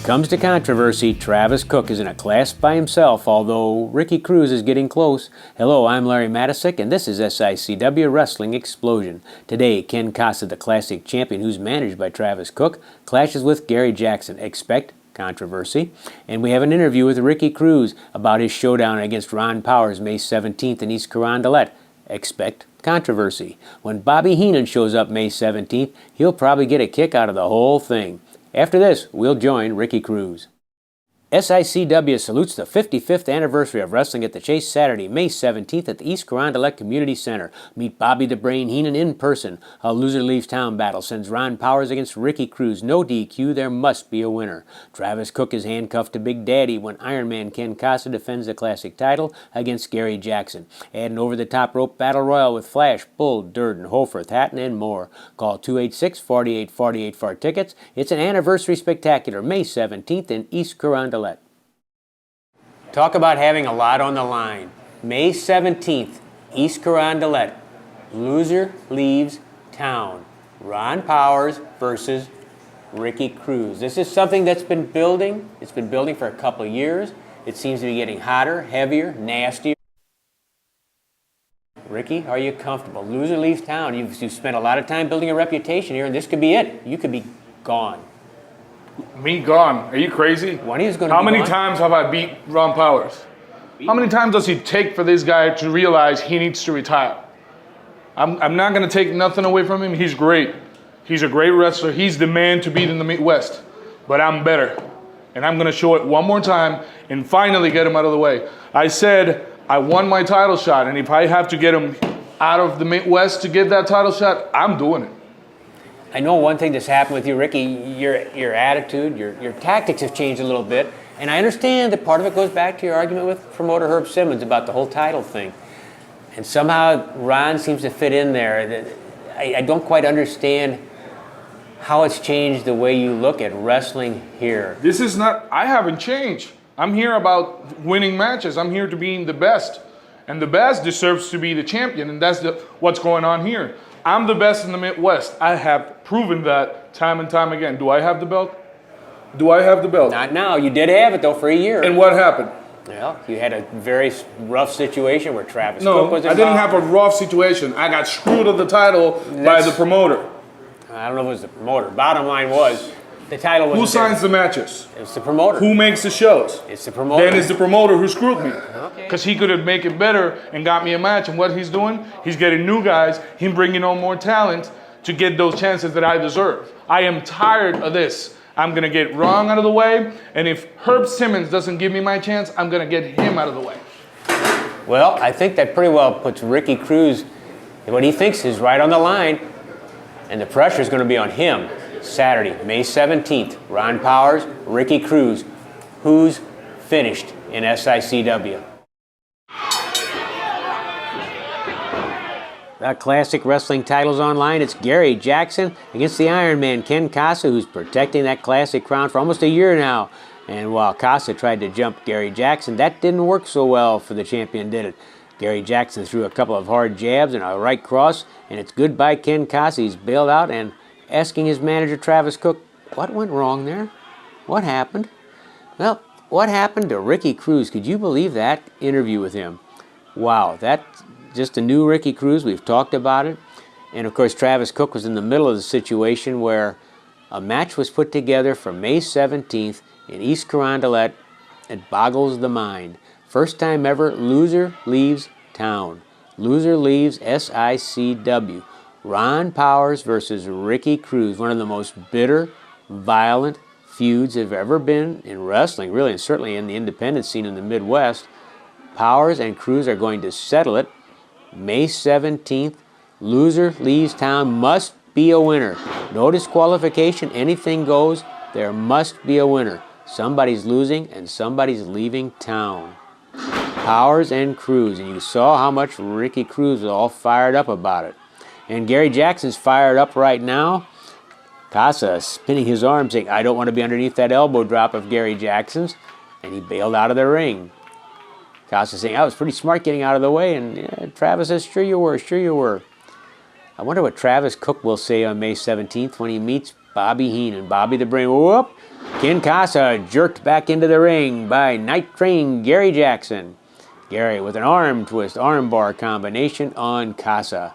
comes to controversy, Travis Cook is in a class by himself, although Ricky Cruz is getting close. Hello, I'm Larry Matisick, and this is SICW Wrestling Explosion. Today, Ken Kasa, the classic champion who's managed by Travis Cook, clashes with Gary Jackson. Expect controversy. And we have an interview with Ricky Cruz about his showdown against Ron Powers May 17th in East Carondelet. Expect controversy. When Bobby Heenan shows up May 17th, he'll probably get a kick out of the whole thing. After this, we'll join Ricky Cruz. SICW salutes the 55th anniversary of Wrestling at the Chase Saturday, May 17th at the East Carondelet Community Center. Meet Bobby the Brain Heenan in person. A loser leaves town battle sends Ron Powers against Ricky Cruz. No DQ, there must be a winner. Travis Cook is handcuffed to Big Daddy when Iron Man Ken Kasa defends the classic title against Gary Jackson. Add an over-the-top rope battle royal with Flash, Bull, Durden, Hofarth, Hatton, and more. Call 286-4848 for tickets. It's an anniversary spectacular, May 17th in East Carondelet. Talk about having a lot on the line. May 17th, East Carondelet. Loser leaves town. Ron Powers versus Ricky Cruz. This is something that's been building. It's been building for a couple of years. It seems to be getting hotter, heavier, nastier. Ricky, are you comfortable? Loser leaves town. You've spent a lot of time building a reputation here, and this could be it. You could be gone. Me gone? Are you crazy? When he's going to How be many gone? times have I beat Ron Powers? How many times does it take for this guy to realize he needs to retire? I'm not going to take nothing away from him. He's great. He's a great wrestler. He's the man to beat in the Midwest. But I'm better. And I'm going to show it one more time and finally get him out of the way. I said I won my title shot, and if I have to get him out of the Midwest to get that title shot, I'm doing it. I know one thing that's happened with you, Ricky, your attitude, your tactics have changed a little bit. And I understand that part of it goes back to your argument with promoter Herb Simmons about the whole title thing. And somehow Ron seems to fit in there. I don't quite understand how it's changed the way you look at wrestling here. This is not, I haven't changed. I'm here about winning matches. I'm here to being the best. And the best deserves to be the champion, and that's what's going on here. I'm the best in the Midwest. I have proven that time and time again. Do I have the belt? Do I have the belt? Not now. You did have it, though, for a year. And what happened? Well, you had a very rough situation where Travis Cook was involved. I didn't have a rough situation. I got screwed of the title by the promoter. I don't know if it was the promoter. Bottom line was, the title was... Who signs the matches? It's the promoter. Who makes the shows? It's the promoter. Then it's the promoter who screwed me. Okay. Because he could have made it better and got me a match. And what he's doing, he's getting new guys, him bringing on more talent to get those chances that I deserve. I am tired of this. I'm going to get Ron out of the way. And if Herb Simmons doesn't give me my chance, I'm going to get him out of the way. Well, I think that pretty well puts Ricky Cruz, what he thinks is right on the line. And the pressure is going to be on him. Saturday, May 17th, Ron Powers, Ricky Cruz. Who's finished in SICW? The classic wrestling titles online. It's Gary Jackson against the Iron Man, Ken Kasa, who's protecting that classic crown for almost a year now. And while Kasa tried to jump Gary Jackson, that didn't work so well for the champion, did it? Gary Jackson threw a couple of hard jabs and a right cross, and it's goodbye Ken Kasa. He's bailed out and asking his manager Travis Cook, what went wrong there? What happened? Well, what happened to Ricky Cruz? Could you believe that interview with him? Wow, that's just a new Ricky Cruz. We've talked about it. And of course, Travis Cook was in the middle of the situation where a match was put together for May 17th in East Carondelet. It boggles the mind. First time ever, loser leaves town. Loser leaves SICW. Ron Powers versus Ricky Cruz, one of the most bitter, violent feuds that have ever been in wrestling, really, and certainly in the independent scene in the Midwest. Powers and Cruz are going to settle it May 17th. Loser leaves town. Must be a winner. No disqualification. Anything goes. There must be a winner. Somebody's losing and somebody's leaving town. Powers and Cruz. And you saw how much Ricky Cruz was all fired up about it. And Gary Jackson's fired up right now. Kasa spinning his arm saying, I don't want to be underneath that elbow drop of Gary Jackson's. And he bailed out of the ring. Kasa saying, I was pretty smart getting out of the way. And Travis says, sure you were, sure you were. I wonder what Travis Cook will say on May 17th when he meets Bobby Heenan. Bobby the Brain. Whoop! Ken Kasa jerked back into the ring by Night Train Gary Jackson. Gary with an arm twist, arm bar combination on Kasa.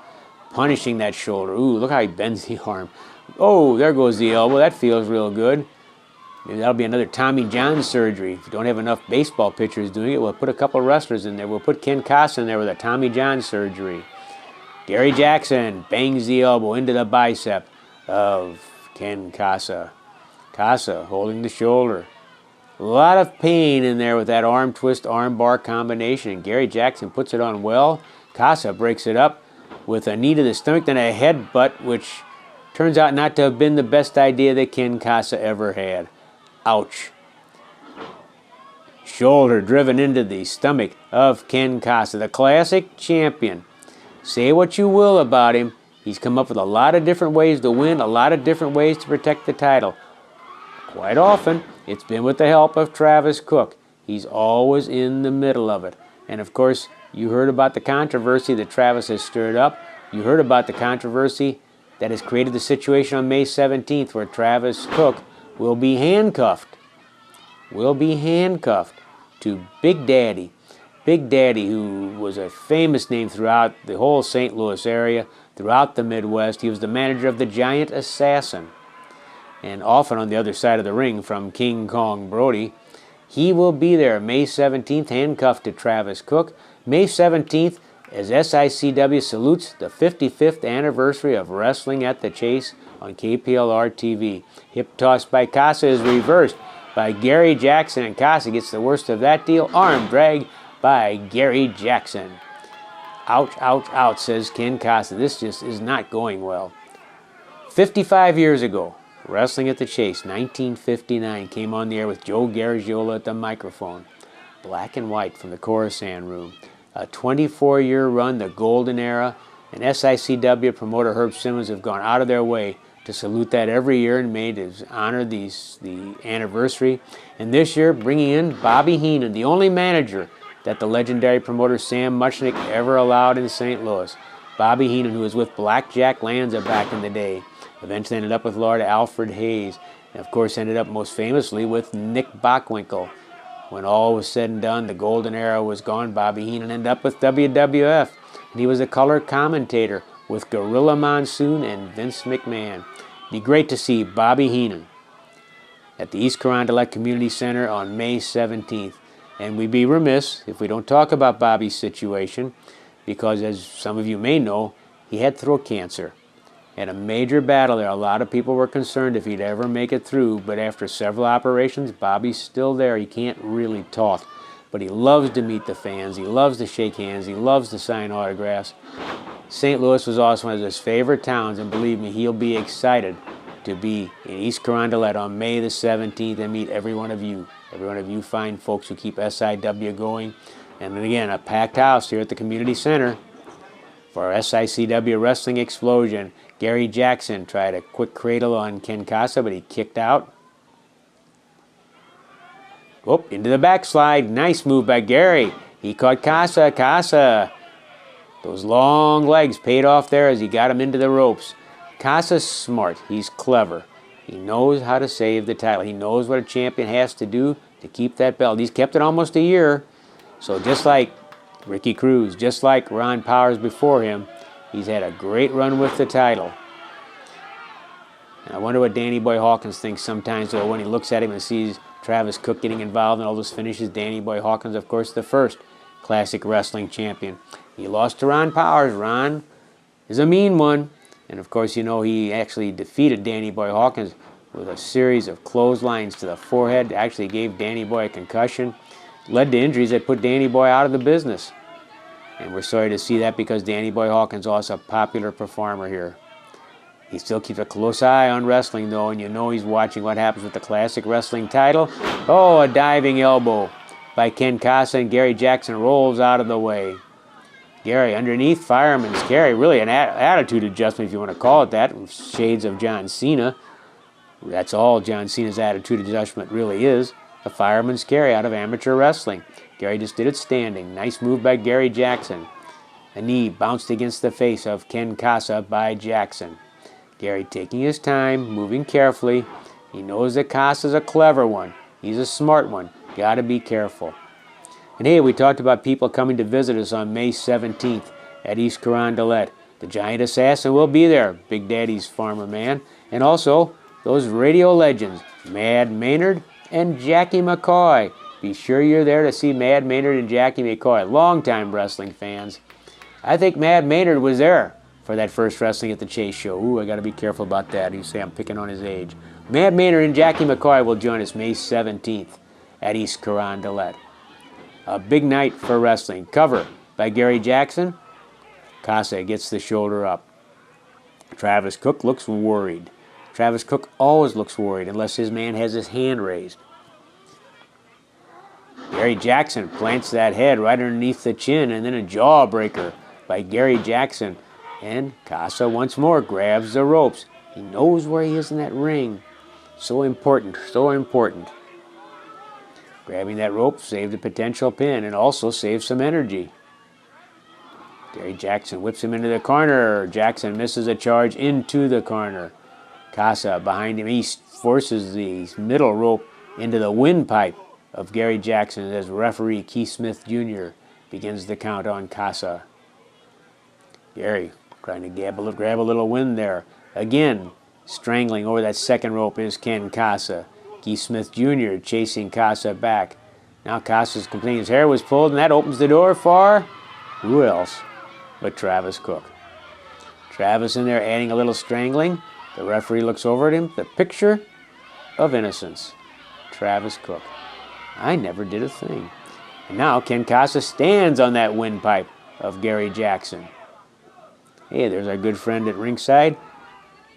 Punishing that shoulder. Ooh, look how he bends the arm. Oh, there goes the elbow. That feels real good. Maybe that'll be another Tommy John surgery. If you don't have enough baseball pitchers doing it, we'll put a couple wrestlers in there. We'll put Ken Kasa in there with a Tommy John surgery. Gary Jackson bangs the elbow into the bicep of Ken Kasa. Kasa holding the shoulder. A lot of pain in there with that arm twist, arm bar combination. And Gary Jackson puts it on well. Kasa breaks it up with a knee to the stomach, then a headbutt, which turns out not to have been the best idea that Ken Kasa ever had. Ouch. Shoulder driven into the stomach of Ken Kasa, the classic champion. Say what you will about him, he's come up with a lot of different ways to win, a lot of different ways to protect the title. Quite often, it's been with the help of Travis Cook. He's always in the middle of it. And of course, you heard about the controversy that Travis has stirred up. You heard about the controversy that has created the situation on May 17th where Travis Cook will be handcuffed. Will be handcuffed to Big Daddy. Big Daddy, who was a famous name throughout the whole St. Louis area, throughout the Midwest. He was the manager of the Giant Assassin. And often on the other side of the ring from King Kong Brody. He will be there May 17th, handcuffed to Travis Cook. May 17th, as SICW salutes the 55th anniversary of Wrestling at the Chase on KPLR TV. Hip toss by Kasa is reversed by Gary Jackson, and Kasa gets the worst of that deal. Arm drag by Gary Jackson. Ouch, ouch, ouch, says Ken Kasa. This just is not going well. 55 years ago, Wrestling at the Chase, 1959, came on the air with Joe Garagiola at the microphone. Black and white from the Coruscant room. A 24-year run, the golden era, and SICW promoter Herb Simmons have gone out of their way to salute that every year in May to honor the anniversary. And this year, bringing in Bobby Heenan, the only manager that the legendary promoter Sam Muchnick ever allowed in St. Louis. Bobby Heenan, who was with Blackjack Lanza back in the day, eventually ended up with Lord Alfred Hayes, and of course ended up most famously with Nick Bockwinkel. When all was said and done, the golden era was gone. Bobby Heenan ended up with WWF, and he was a color commentator with Gorilla Monsoon and Vince McMahon. Be great to see Bobby Heenan at the East Carondelet Community Center on May 17th. And we'd be remiss if we don't talk about Bobby's situation, because as some of you may know, he had throat cancer. Had a major battle there. A lot of people were concerned if he'd ever make it through, but after several operations, Bobby's still there. He can't really talk, but he loves to meet the fans. He loves to shake hands. He loves to sign autographs. St. Louis was also one of his favorite towns, and believe me, he'll be excited to be in East Carondelet on May the 17th and meet every one of you fine folks who keep SIW going. And then again, a packed house here at the community center for our SICW Wrestling Explosion. Gary Jackson tried a quick cradle on Ken Kasa, but he kicked out. Oh, into the backslide. Nice move by Gary. He caught Kasa. Kasa. Those long legs paid off there as he got him into the ropes. Kasa's smart. He's clever. He knows how to save the title. He knows what a champion has to do to keep that belt. He's kept it almost a year. So just like Ricky Cruz, just like Ron Powers before him, he's had a great run with the title. And I wonder what Danny Boy Hawkins thinks sometimes, though, when he looks at him and sees Travis Cook getting involved in all those finishes. Danny Boy Hawkins, of course, the first classic wrestling champion. He lost to Ron Powers. Ron is a mean one. And of course, you know, he actually defeated Danny Boy Hawkins with a series of clotheslines to the forehead. Actually gave Danny Boy a concussion. Led to injuries that put Danny Boy out of the business. And we're sorry to see that, because Danny Boy Hawkins is also a popular performer here. He still keeps a close eye on wrestling, though, and you know he's watching what happens with the classic wrestling title. Oh, a diving elbow by Ken Kasa, and Gary Jackson rolls out of the way. Gary underneath, fireman's carry. Really an attitude adjustment, if you want to call it that. Shades of John Cena. That's all John Cena's attitude adjustment really is. A fireman's carry out of amateur wrestling. Gary just did it standing. Nice move by Gary Jackson. A knee bounced against the face of Ken Kasa by Jackson. Gary taking his time, moving carefully. He knows that Kasa's a clever one. He's a smart one. Got to be careful. And hey, we talked about people coming to visit us on May 17th at East Carondelet. The giant assassin will be there, Big Daddy's farmer man. And also, those radio legends, Mad Maynard and Jackie McCoy. Be sure you're there to see Mad Maynard and Jackie McCoy, longtime wrestling fans. I think Mad Maynard was there for that first Wrestling at the Chase show. Ooh, I got to be careful about that. You say I'm picking on his age. Mad Maynard and Jackie McCoy will join us May 17th at East Carondelet. A big night for wrestling. Cover by Gary Jackson. Kasa gets the shoulder up. Travis Cook looks worried. Travis Cook always looks worried unless his man has his hand raised. Gary Jackson plants that head right underneath the chin, and then a jawbreaker by Gary Jackson. And Kasa once more grabs the ropes. He knows where he is in that ring. So important, so important. Grabbing that rope saved a potential pin and also saved some energy. Gary Jackson whips him into the corner. Jackson misses a charge into the corner. Kasa behind him. He forces the middle rope into the windpipe of Gary Jackson as referee Keith Smith Jr. begins the count on Kasa. Gary trying to grab a little wind there. Again, strangling over that second rope is Ken Kasa. Keith Smith Jr. chasing Kasa back. Now Kasa's complaining his hair was pulled, and that opens the door for who else but Travis Cook. Travis in there adding a little strangling. The referee looks over at him. The picture of innocence. Travis Cook. I never did a thing. And now Ken Kasa stands on that windpipe of Gary Jackson. Hey, there's our good friend at ringside,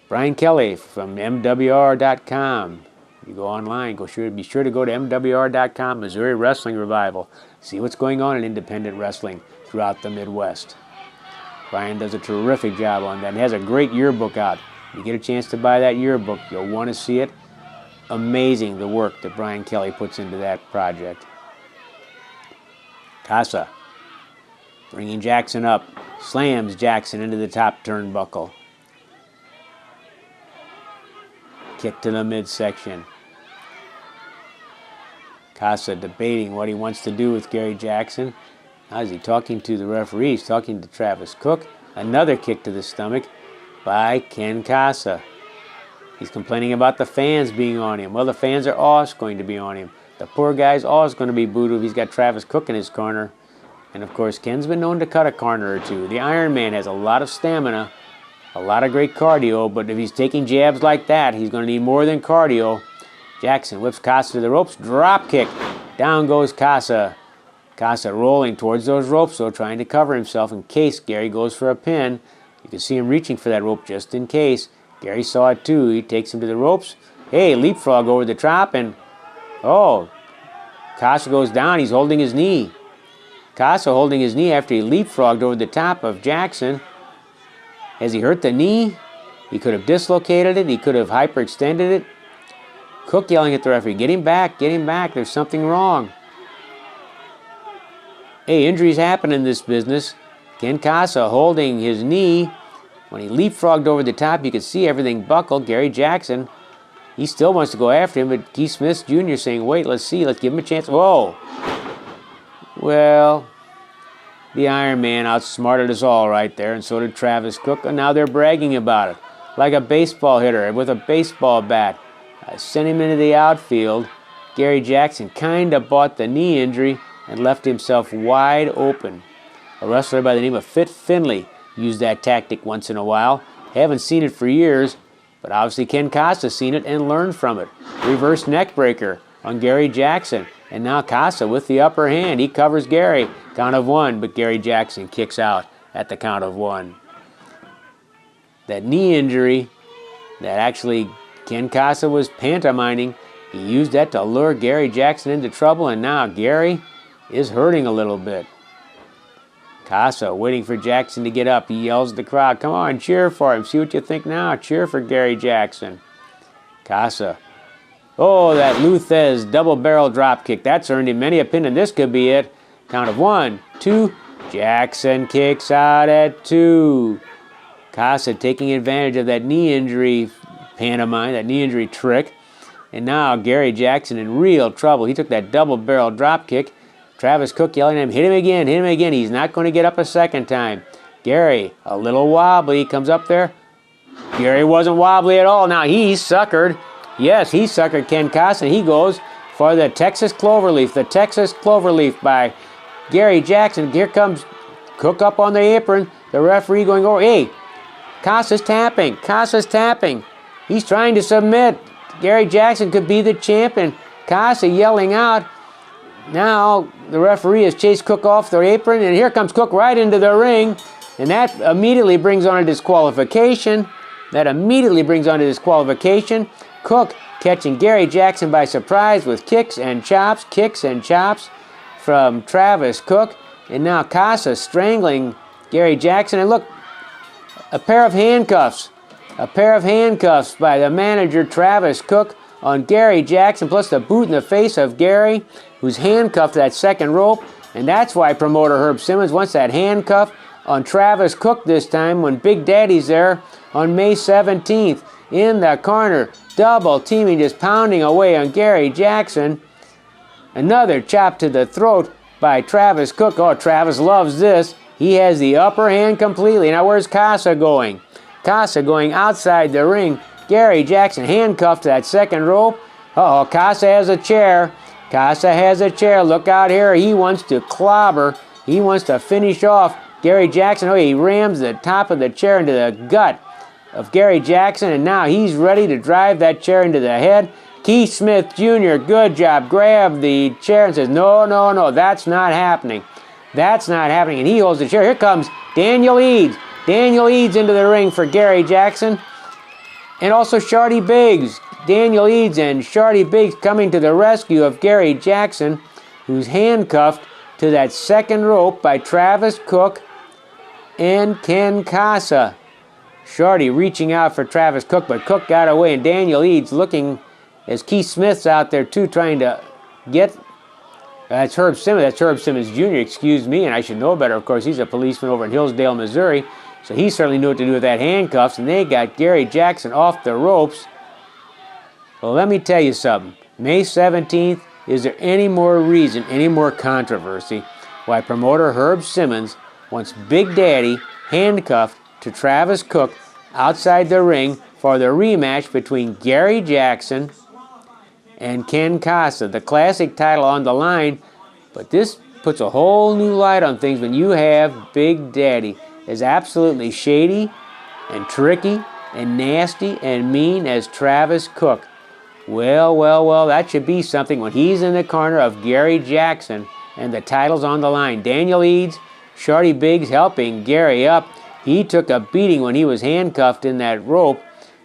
Brian Kelly from MWR.com. You go online, be sure to go to MWR.com, Missouri Wrestling Revival. See what's going on in independent wrestling throughout the Midwest. Brian does a terrific job on that and has a great yearbook out. If you get a chance to buy that yearbook, you'll want to see it. Amazing the work that Brian Kelly puts into that project. Kasa bringing Jackson up, slams Jackson into the top turnbuckle. Kick to the midsection. Kasa debating what he wants to do with Gary Jackson. Now is he talking to the referee? He's talking to Travis Cook. Another kick to the stomach by Ken Kasa. He's complaining about the fans being on him. Well, the fans are always going to be on him. The poor guy's always going to be booed if he's got Travis Cook in his corner. And of course, Ken's been known to cut a corner or two. The Iron Man has a lot of stamina, a lot of great cardio, but if he's taking jabs like that, he's going to need more than cardio. Jackson whips Kasa to the ropes, drop kick. Down goes Kasa. Kasa rolling towards those ropes, though, trying to cover himself in case Gary goes for a pin. You can see him reaching for that rope just in case. Gary saw it too. He takes him to the ropes. Hey, leapfrog over the top, and oh, Kasa goes down. He's holding his knee. Kasa holding his knee after he leapfrogged over the top of Jackson. Has he hurt the knee? He could have dislocated it. He could have hyperextended it. Cook yelling at the referee, get him back, there's something wrong. Hey, injuries happen in this business. Ken Kasa holding his knee. When he leapfrogged over the top, you could see everything buckled. Gary Jackson, he still wants to go after him, but Keith Smith Jr. saying, wait, let's see, let's give him a chance. Whoa. Well, the Iron Man outsmarted us all right there, and so did Travis Cook, and now they're bragging about it. Like a baseball hitter with a baseball bat. I sent him into the outfield. Gary Jackson kind of bought the knee injury and left himself wide open. A wrestler by the name of Fit Finley used that tactic once in a while. Haven't seen it for years, but obviously Ken Kasa seen it and learned from it. Reverse neck breaker on Gary Jackson. And now Kasa with the upper hand. He covers Gary. Count of one, but Gary Jackson kicks out at the count of one. That knee injury that actually Ken Kasa was pantomiming, he used that to lure Gary Jackson into trouble, and now Gary is hurting a little bit. Kasa waiting for Jackson to get up. He yells at the crowd, come on, cheer for him. See what you think now. Cheer for Gary Jackson. Kasa. Oh, that Luthez double barrel drop kick. That's earned him many a pin, and this could be it. Count of 1, 2. Jackson kicks out at 2. Kasa taking advantage of that knee injury pantomime, that knee injury trick. And now Gary Jackson in real trouble. He took that double barrel drop kick. Travis Cook yelling at him, hit him again, hit him again. He's not going to get up a second time. Gary, a little wobbly, comes up there. Gary wasn't wobbly at all. Now he's suckered. Yes, he suckered Ken Kasa. He goes for the Texas Cloverleaf. The Texas Cloverleaf by Gary Jackson. Here comes Cook up on the apron. The referee going over. Hey, Kasa's tapping. Kasa's tapping. He's trying to submit. Gary Jackson could be the champion. Kasa yelling out. Now the referee has chased Cook off the apron, and here comes Cook right into the ring. And that immediately brings on a disqualification. Cook catching Gary Jackson by surprise with kicks and chops from Travis Cook. And now Kasa strangling Gary Jackson. And look, a pair of handcuffs by the manager Travis Cook on Gary Jackson, plus the boot in the face of Gary, who's handcuffed to that second rope. And that's why promoter Herb Simmons wants that handcuff on Travis Cook this time when Big Daddy's there on May 17th. In the corner, double teaming, just pounding away on Gary Jackson. Another chop to the throat by Travis Cook. Oh, Travis loves this. He has the upper hand completely. Now where's Kasa going? Kasa going outside the ring. Gary Jackson handcuffed to that second rope. Uh-oh, Kasa has a chair. Look out here. He wants to clobber. He wants to finish off Gary Jackson. Oh, he rams the top of the chair into the gut of Gary Jackson, and now he's ready to drive that chair into the head. Keith Smith Jr., good job. Grab the chair and says, no, that's not happening. And he holds the chair. Here comes Daniel Eads. Daniel Eads into the ring for Gary Jackson. And also Shardy Biggs. Daniel Eads and Shardy Biggs coming to the rescue of Gary Jackson, who's handcuffed to that second rope by Travis Cook and Ken Kasa. Shardy reaching out for Travis Cook, but Cook got away, and Daniel Eads looking as Keith Smith's out there too, trying to get... That's Herb Simmons Jr., excuse me, and I should know better. Of course, he's a policeman over in Hillsdale, Missouri, so he certainly knew what to do with that handcuffs, and they got Gary Jackson off the ropes. Well, let me tell you something. May 17th, is there any more reason, any more controversy why promoter Herb Simmons wants Big Daddy handcuffed to Travis Cook outside the ring for the rematch between Gary Jackson and Ken Kasa, the classic title on the line. But this puts a whole new light on things when you have Big Daddy as absolutely shady and tricky and nasty and mean as Travis Cook. Well, that should be something when he's in the corner of Gary Jackson and the title's on the line. Daniel Eads, Shardy Biggs helping Gary up. He took a beating when he was handcuffed in that rope.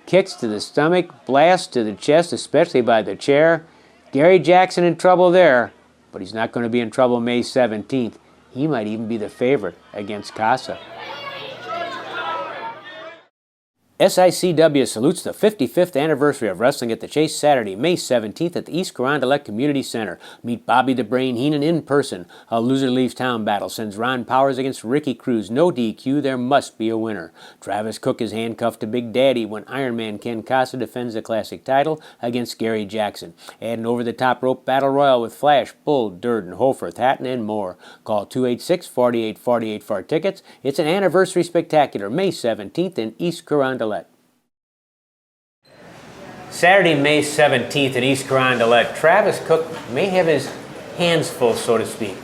Kicks to the stomach, blasts to the chest, especially by the chair. Gary Jackson in trouble there, but he's not going to be in trouble May 17th. He might even be the favorite against Kasa. SICW salutes the 55th anniversary of Wrestling at the Chase Saturday, May 17th at the East Carondelet Community Center. Meet Bobby the Brain Heenan in person. A loser leaves town battle sends Ron Powers against Ricky Cruz. No DQ, there must be a winner. Travis Cook is handcuffed to Big Daddy when Iron Man Ken Kasa defends the classic title against Gary Jackson. Add an over-the-top rope battle royal with Flash, Bull, Durden, Hofer, Hatton, and more. Call 286-4848 for tickets. It's an anniversary spectacular, May 17th in East Carondelet. Saturday, May 17th in East Carondelet. Travis Cook may have his hands full, so to speak.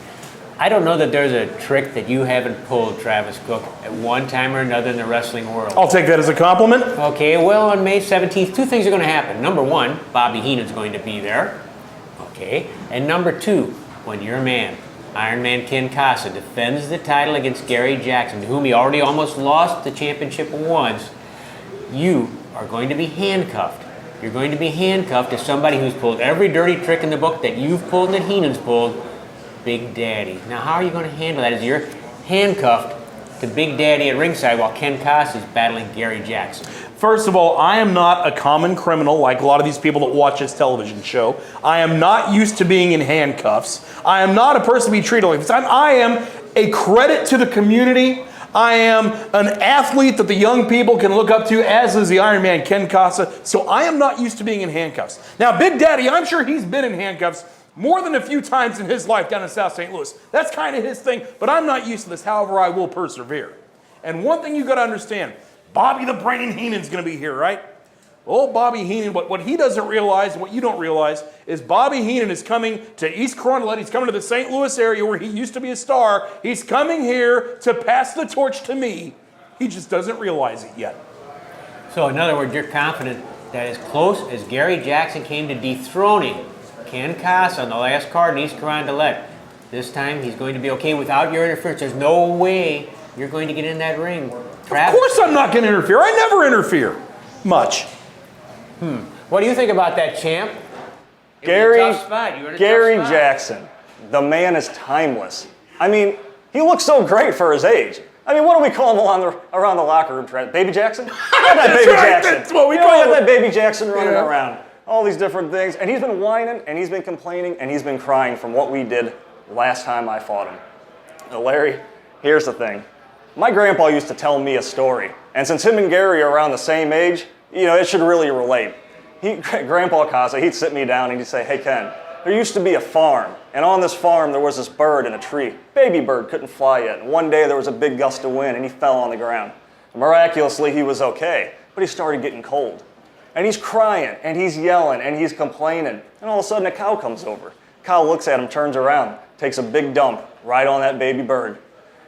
I don't know that there's a trick that you haven't pulled, Travis Cook, at one time or another in the wrestling world. I'll take that as a compliment. Okay, well, on May 17th, two things are going to happen. Number one, Bobby Heenan's going to be there. Okay, and number two, when your man, Iron Man Ken Kasa, defends the title against Gary Jackson, to whom he already almost lost the championship once, you are going to be handcuffed. You're going to be handcuffed to somebody who's pulled every dirty trick in the book that you've pulled and that Heenan's pulled, Big Daddy. Now, how are you going to handle that as you're handcuffed to Big Daddy at ringside while Ken Kasa is battling Gary Jackson? First of all, I am not a common criminal like a lot of these people that watch this television show. I am not used to being in handcuffs. I am not a person to be treated like this. I am a credit to the community. I am an athlete that the young people can look up to, as is the Iron Man, Ken Kasa. So I am not used to being in handcuffs. Now, Big Daddy, I'm sure he's been in handcuffs more than a few times in his life down in South St. Louis. That's kind of his thing, but I'm not used to this. However, I will persevere. And one thing you got to understand, Bobby the Brain Heenan's going to be here, right? Old Bobby Heenan, what he doesn't realize, what you don't realize, is Bobby Heenan is coming to East Carondelet. He's coming to the St. Louis area where he used to be a star. He's coming here to pass the torch to me. He just doesn't realize it yet. So in other words, you're confident that as close as Gary Jackson came to dethroning Ken Kasa on the last card in East Carondelet, this time he's going to be okay without your interference. There's no way you're going to get in that ring. Of course I'm not going to interfere. I never interfere much. What do you think about that, champ? Gary Tough spot. Jackson, the man is timeless. I mean, he looks so great for his age. I mean, what do we call him around the locker room? Baby Jackson? That Baby Jackson. That's what we call him. That Baby Jackson running around. All these different things. And he's been whining, and he's been complaining, and he's been crying from what we did last time I fought him. Now, Larry, here's the thing. My grandpa used to tell me a story. And since him and Gary are around the same age, you know, it should really relate. Grandpa Kasa, he'd sit me down and he'd say, hey, Ken, there used to be a farm. And on this farm, there was this bird in a tree. Baby bird, couldn't fly yet. And one day, there was a big gust of wind, and he fell on the ground. Miraculously, he was okay. But he started getting cold. And he's crying, and he's yelling, and he's complaining. And all of a sudden, a cow comes over. Cow looks at him, turns around, takes a big dump right on that baby bird.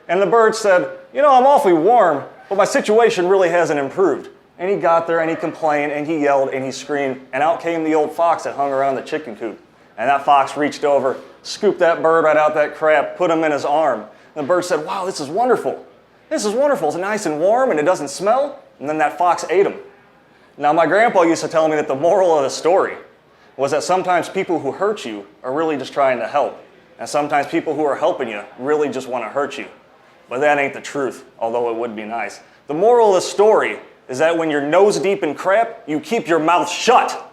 And the bird said, you know, I'm awfully warm, but my situation really hasn't improved. And he got there and he complained and he yelled and he screamed, and out came the old fox that hung around the chicken coop. And that fox reached over, scooped that bird right out that crap, put him in his arm. And the bird said, wow, this is wonderful. This is wonderful. It's nice and warm and it doesn't smell. And then that fox ate him. Now, my grandpa used to tell me that the moral of the story was that sometimes people who hurt you are really just trying to help. And sometimes people who are helping you really just want to hurt you. But that ain't the truth, although it would be nice. The moral of the story is that when you're nose deep in crap, you keep your mouth shut.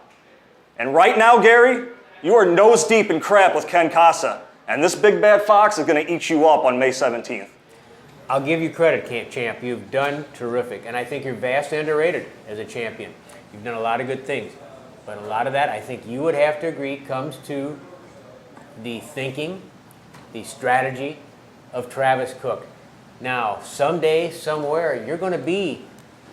And right now, Gary, you are nose deep in crap with Ken Kasa. And this big bad fox is going to eat you up on May 17th. I'll give you credit, champ. You've done terrific. And I think you're vastly underrated as a champion. You've done a lot of good things. But a lot of that, I think you would have to agree, comes to the thinking, the strategy of Travis Cook. Now, someday, somewhere, you're going to be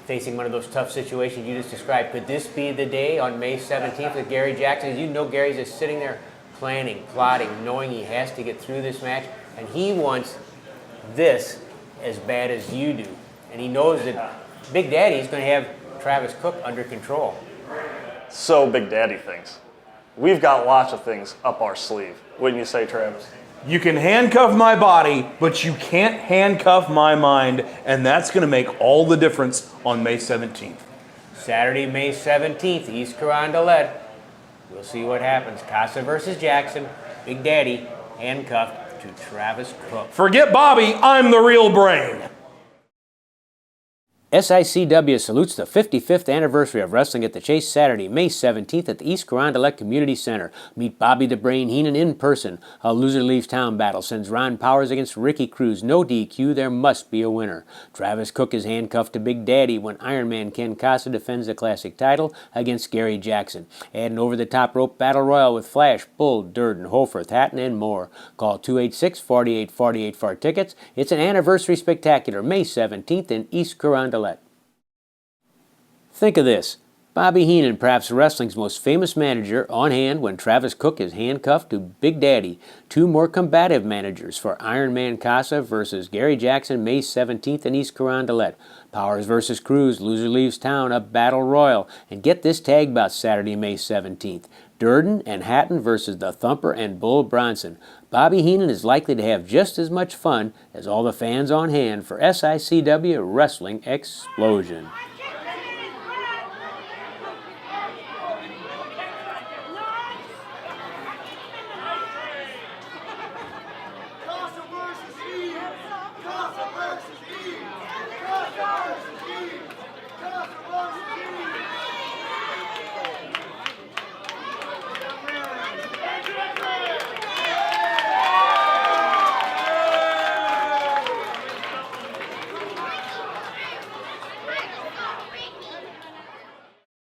facing one of those tough situations you just described. Could this be the day on May 17th with Gary Jackson? You know Gary's just sitting there planning, plotting, knowing he has to get through this match, and he wants this as bad as you do. And he knows that Big Daddy's going to have Travis Cook under control. So Big Daddy thinks. We've got lots of things up our sleeve. Wouldn't you say, Travis? You can handcuff my body, but you can't handcuff my mind, and that's going to make all the difference on May 17th. Saturday, May 17th, East Carondelet. We'll see what happens. Kasa versus Jackson. Big Daddy handcuffed to Travis Cook. Forget Bobby, I'm the real brain. SICW salutes the 55th anniversary of wrestling at the Chase Saturday, May 17th at the East Carondelet Community Center. Meet Bobby the Brain Heenan in person. A loser leaves town battle sends Ron Powers against Ricky Cruz. No DQ, there must be a winner. Travis Cook is handcuffed to Big Daddy when Iron Man Ken Kasa defends the classic title against Gary Jackson. Add an over-the-top rope battle royal with Flash, Bull, Durden, Hofer, Hatton, and more. Call 286-4848 for tickets. It's an anniversary spectacular, May 17th in East Carondelet. Think of this. Bobby Heenan, perhaps wrestling's most famous manager, on hand when Travis Cook is handcuffed to Big Daddy. Two more combative managers for Iron Man Kasa versus Gary Jackson, May 17th in East Carondelet. Powers versus Cruz, loser leaves town, a battle royal. And get this tag bout Saturday, May 17th. Durden and Hatton versus the Thumper and Bull Bronson. Bobby Heenan is likely to have just as much fun as all the fans on hand for SICW Wrestling Explosion.